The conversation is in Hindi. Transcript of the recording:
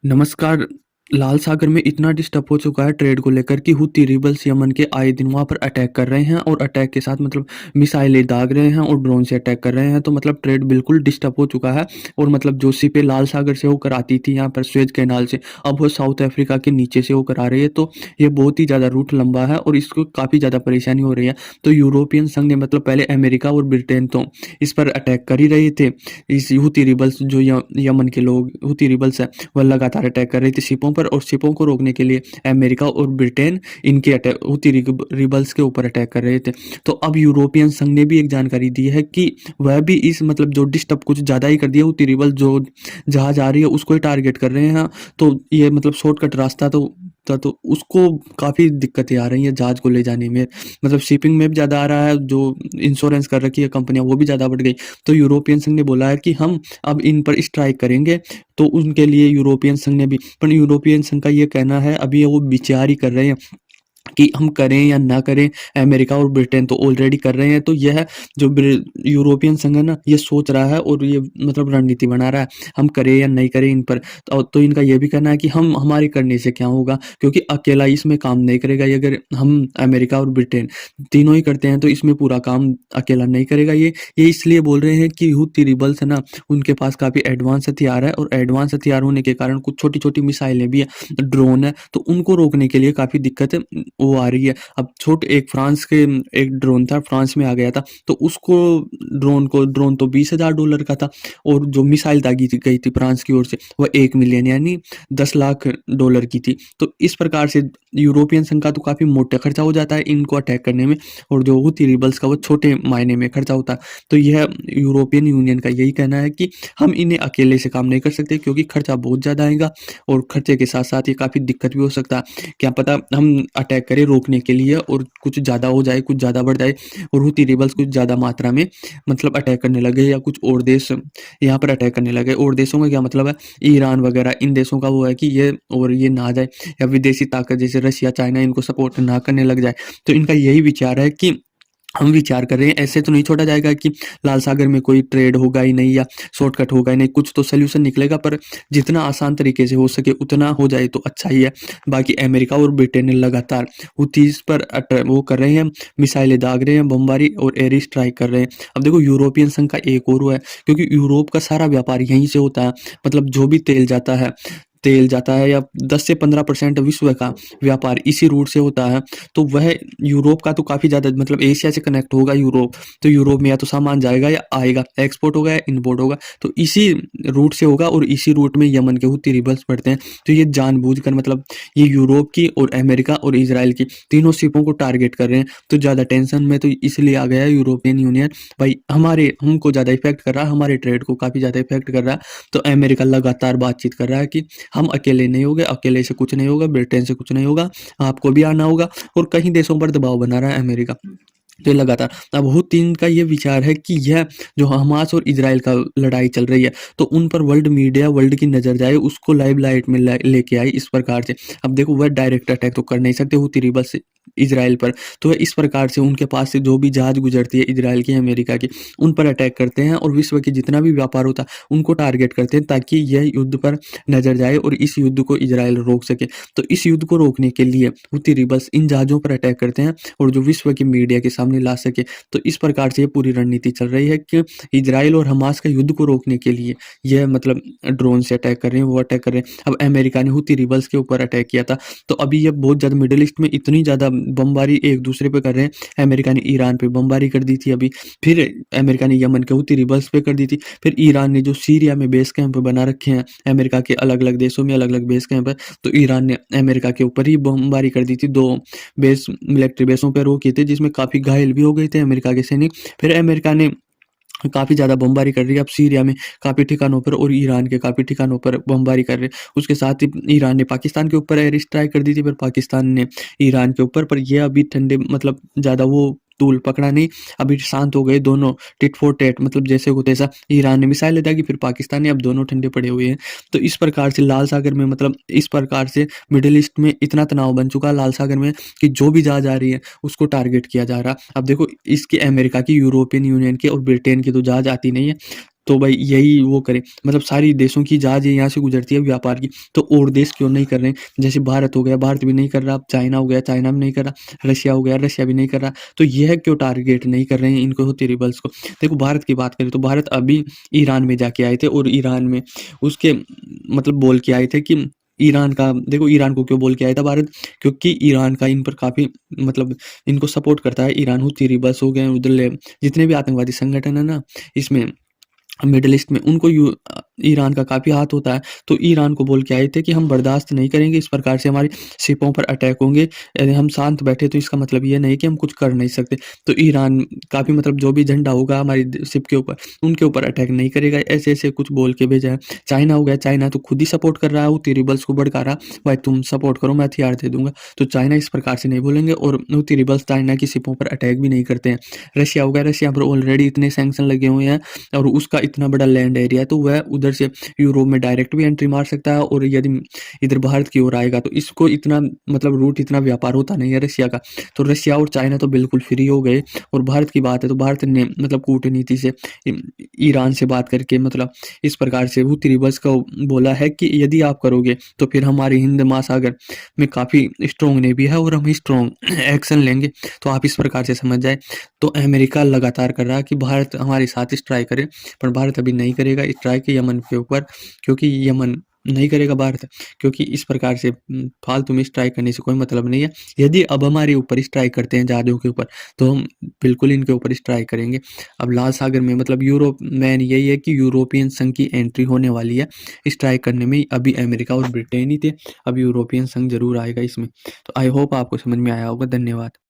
नमस्कार। लाल सागर में इतना डिस्टर्ब हो चुका है ट्रेड को लेकर कि हुती रिबल्स यमन के आए दिन वहाँ पर अटैक कर रहे हैं और अटैक के साथ मिसाइलें दाग रहे हैं और ड्रोन से अटैक कर रहे हैं। तो ट्रेड बिल्कुल डिस्टर्ब हो चुका है। और जो शिपें लाल सागर से होकर आती थी यहाँ पर स्वेज कैनाल से, अब वो साउथ अफ्रीका के नीचे से होकर आ रही है। तो ये बहुत ही ज़्यादा रूट लंबा है और इसको काफ़ी ज़्यादा परेशानी हो रही है। तो यूरोपियन संघ ने पहले अमेरिका और ब्रिटेन तो इस पर अटैक कर ही रहे थे। इस हुती रिबल्स जो यमन के लोग हुती रिबल्स है, वह लगातार अटैक कर रही थी शिपों पर, और शिपों को रोकने के लिए अमेरिका और ब्रिटेन इनके अटैक हुती रिबल्स के ऊपर अटैक कर रहे थे। तो अब यूरोपियन संघ ने भी एक जानकारी दी है कि वह भी इस जो डिस्टर्ब कुछ ज़्यादा ही कर दिया, हुती रिबल जो जहाज आ रही है उसको ही टारगेट कर रहे हैं। तो ये शॉर्टकट रास्ता तो उसको काफ़ी दिक्कतें आ रही हैं जहाज को ले जाने में। शिपिंग में भी ज़्यादा आ रहा है, जो इंश्योरेंस कर रखी है कंपनियां वो भी ज़्यादा बढ़ गई। तो यूरोपियन संघ ने बोला है कि हम अब इन पर स्ट्राइक करेंगे। तो उनके लिए यूरोपियन संघ ने भी, पर यूरोपियन संघ का ये कहना है, अभी वो विचार ही कर रहे हैं कि हम करें या ना करें। अमेरिका और ब्रिटेन तो ऑलरेडी कर रहे हैं। तो यह जो यूरोपियन संघ है ना, ये सोच रहा है और ये रणनीति बना रहा है, हम करें या नहीं करें इन पर। तो इनका ये भी कहना है कि हम हमारे करने से क्या होगा, क्योंकि अकेला इसमें काम नहीं करेगा ये। अगर हम अमेरिका और ब्रिटेन तीनों ही करते हैं तो इसमें पूरा काम अकेला नहीं करेगा ये इसलिए बोल रहे हैं कि हुती रिबल्स है ना, उनके पास काफ़ी एडवांस हथियार है, और एडवांस हथियार होने के कारण कुछ छोटी छोटी मिसाइलें भी है, ड्रोन है, तो उनको रोकने के लिए काफ़ी दिक्कत वो आ रही है। अब एक फ्रांस के एक ड्रोन था, फ्रांस में आ गया था, तो उसको ड्रोन तो $20,000 का था, और जो मिसाइल दागी गई थी फ्रांस की ओर से वह 1 मिलियन यानी $10 लाख की थी। तो इस प्रकार से यूरोपियन संघ का तो काफ़ी मोटा खर्चा हो जाता है इनको अटैक करने में, और जो हुती रिबल्स का वो छोटे मायने में खर्चा होता है। तो यह यूरोपियन यूनियन का यही कहना है कि हम इन्हें अकेले से काम नहीं कर सकते, क्योंकि खर्चा बहुत ज़्यादा आएगा, और खर्चे के साथ साथ ये काफ़ी दिक्कत भी हो सकता है। क्या पता हम अटैक करें रोकने के लिए और कुछ ज़्यादा हो जाए, कुछ ज़्यादा बढ़ जाए, और हुती रिबल्स कुछ ज़्यादा मात्रा में अटैक करने लगे, या कुछ और देश यहाँ पर अटैक करने लगे। और देशों का क्या मतलब है, ईरान वगैरह इन देशों का वो है कि ये ना आ जाए, या विदेशी ताकत जैसे रशिया चाइना इनको सपोर्ट ना करने लग जाए। तो इनका यही विचार है कि हम विचार कर रहे हैं, ऐसे तो नहीं छोड़ा जाएगा कि लाल सागर में कोई ट्रेड होगा ही नहीं या शॉर्टकट होगा ही नहीं, कुछ तो सॉल्यूशन निकलेगा, पर जितना आसान तरीके से हो सके उतना हो जाए तो अच्छा ही है। बाकी अमेरिका और ब्रिटेन ने लगातार हुतीज पर वो कर रहे हैं, मिसाइलें दाग रहे हैं, बमबारी और एयर स्ट्राइक कर रहे हैं। अब देखो यूरोपियन संघ का एक और वो है, क्योंकि यूरोप का सारा व्यापार यहीं से होता है। जो भी तेल जाता है या 10 से 15% विश्व का व्यापार इसी रूट से होता है। तो वह यूरोप का तो काफ़ी ज़्यादा एशिया से कनेक्ट होगा यूरोप। तो यूरोप में या तो सामान जाएगा या आएगा, एक्सपोर्ट होगा या इम्पोर्ट होगा, तो इसी रूट से होगा, और इसी रूट में यमन के हुती रिबल्स पड़ते हैं। तो ये जानबूझकर ये यूरोप की और अमेरिका और इजराइल की तीनों शिपों को टारगेट कर रहे हैं। तो ज़्यादा टेंशन में तो इसलिए आ गया है यूरोपियन यूनियन, भाई हमको ज़्यादा इफेक्ट कर रहा है, हमारे ट्रेड को काफ़ी ज़्यादा इफेक्ट कर रहा है। तो अमेरिका लगातार बातचीत कर रहा है कि हम अकेले नहीं होंगे, अकेले से कुछ नहीं होगा, ब्रिटेन से कुछ नहीं होगा, आपको भी आना होगा, और कई देशों पर दबाव बना रहा है अमेरिका। तो ये लगातार अब हुती का ये विचार है कि यह जो हमास और इजराइल का लड़ाई चल रही है, तो उन पर वर्ल्ड मीडिया, वर्ल्ड की नज़र जाए, उसको लाइव लाइट में लेके आए इस प्रकार से। अब देखो वह डायरेक्ट अटैक तो कर नहीं सकते हुती रिबल्स से इजराइल पर, तो वह इस प्रकार से उनके पास से जो भी जहाज गुजरती है इजराइल की, अमेरिका की, उन पर अटैक करते हैं, और विश्व के जितना भी व्यापार होता है उनको टारगेट करते हैं, ताकि यह युद्ध पर नजर जाए और इस युद्ध को इजराइल रोक सके। तो इस युद्ध को रोकने के लिए हुती रिबल्स इन जहाज़ों पर अटैक करते हैं, और जो विश्व की मीडिया के सामने ला सके। तो इस प्रकार से ये पूरी रणनीति चल रही है कि इजराइल और हमास का युद्ध को रोकने के लिए यह ड्रोन से अटैक कर रहे हैं, वो अटैक कर रहे हैं। अब अमेरिका ने हुती रिबल्स के ऊपर अटैक किया था, तो अभी ये बहुत ज़्यादा मिडिल ईस्ट में इतनी ज़्यादा बमबारी एक दूसरे पे कर रहे हैं। अमेरिका ने ईरान पे बमबारी कर दी थी अभी, फिर अमेरिका ने यमन के हुती रिबल्स पे कर दी थी, फिर ईरान ने जो सीरिया में बेस कैंप बना रखे हैं अमेरिका के अलग अलग देशों में, अलग अलग बेस कैंप है, तो ईरान ने अमेरिका के ऊपर ही बमबारी कर दी थी। 2 मिलिट्री बेसों पर वो किए थे, जिसमें काफ़ी घायल भी हो गए थे अमेरिका के सैनिक। फिर अमेरिका ने काफ़ी ज़्यादा बमबारी कर रही है अब सीरिया में काफ़ी ठिकानों पर, और ईरान के काफ़ी ठिकानों पर बमबारी कर रहे हैं। उसके साथ ही ईरान ने पाकिस्तान के ऊपर एयर स्ट्राइक कर दी थी, फिर पाकिस्तान ने ईरान के ऊपर, पर ये अभी ठंडे ज़्यादा वो तूल पकड़ा नहीं, अभी शांत हो गए दोनों, टिट फॉर टैट, जैसे को तैसा। ईरान ने मिसाइलें दागी, फिर पाकिस्तान ने, अब दोनों ठंडे पड़े हुए हैं। तो इस प्रकार से लाल सागर में इस प्रकार से मिडिल ईस्ट में इतना तनाव बन चुका है लाल सागर में, कि जो भी जहाज आ रही है उसको टारगेट किया जा रहा। अब देखो इसके अमेरिका की, यूरोपियन यूनियन के और ब्रिटेन की तो जहाज आती नहीं है, तो भाई यही वो करें, मतलब सारी देशों की जहाज़ें यहाँ से गुजरती है व्यापार की, तो और देश क्यों नहीं कर रहे हैं? जैसे भारत हो गया, भारत भी नहीं कर रहा, अब चाइना हो गया, चाइना भी नहीं कर रहा, रशिया हो गया, रशिया भी नहीं कर रहा, तो यह क्यों टारगेट नहीं कर रहे हैं इनको हूथी रिबल्स को? देखो भारत की बात करें तो भारत अभी ईरान में जाके आए थे और ईरान में उसके मतलब बोल के आए थे कि ईरान का देखो ईरान को क्यों बोल के आया था भारत, क्योंकि ईरान का इन पर काफ़ी मतलब इनको सपोर्ट करता है। ईरान हूथी रिबल्स हो गए, उधरले जितने भी आतंकवादी संगठन है ना, इसमें मिडल ईस्ट में उनको ईरान का काफ़ी हाथ होता है। तो ईरान को बोल के आए थे कि हम बर्दाश्त नहीं करेंगे इस प्रकार से हमारी शिपों पर अटैक होंगे। यदि हम शांत बैठे तो इसका मतलब ये नहीं कि हम कुछ कर नहीं सकते। तो ईरान काफ़ी मतलब जो भी झंडा होगा हमारी शिप के ऊपर, उनके ऊपर अटैक नहीं करेगा। ऐसे-ऐसे कुछ बोल के भेजा है। चाइना हो गया, चाइना तो खुद ही सपोर्ट कर रहा है हूथी रिबल्स को भड़का रहा, भाई तुम सपोर्ट करो मैं हथियार दे दूँगा। तो चाइना इस प्रकार से नहीं बोलेंगे और हूथी रिबल्स चाइना की शिपों पर अटैक भी नहीं करते हैं। रशिया हो गया, रशिया पर ऑलरेडी इतने सैंक्शन लगे हुए हैं और उसका इतना बड़ा लैंड एरिया है, तो वह उधर से यूरोप में डायरेक्ट भी एंट्री मार सकता है और यदि इधर भारत की ओर आएगा तो इसको इतना मतलब रूट इतना व्यापार होता नहीं है रशिया का। तो रशिया और चाइना तो बिल्कुल फ्री हो गए और भारत की बात है तो भारत ने मतलब कूटनीति से ईरान से बात करके मतलब इस प्रकार से हूथी रिबल्स को बोला है कि यदि आप करोगे तो फिर हमारे हिंद महासागर में काफ़ी स्ट्रॉन्ग नेवी है और हम स्ट्रॉन्ग एक्शन लेंगे। तो आप इस प्रकार से समझ जाए। तो अमेरिका लगातार कर रहा है कि भारत हमारे साथ स्ट्राइक करे, पर भारत अभी नहीं करेगा स्ट्राइक यमन के ऊपर, क्योंकि यमन नहीं करेगा भारत, क्योंकि इस प्रकार से फालतू में स्ट्राइक करने से कोई मतलब नहीं है। यदि अब हमारे ऊपर स्ट्राइक करते हैं जहाज़ों के ऊपर, तो हम बिल्कुल इनके ऊपर स्ट्राइक करेंगे। अब लाल सागर में मतलब यूरोप मैन यही है कि यूरोपियन संघ की एंट्री होने वाली है स्ट्राइक करने में। अभी अमेरिका और ब्रिटेन ही थे, अब यूरोपियन संघ ज़रूर आएगा इसमें। तो आई होप आपको समझ में आया होगा। धन्यवाद।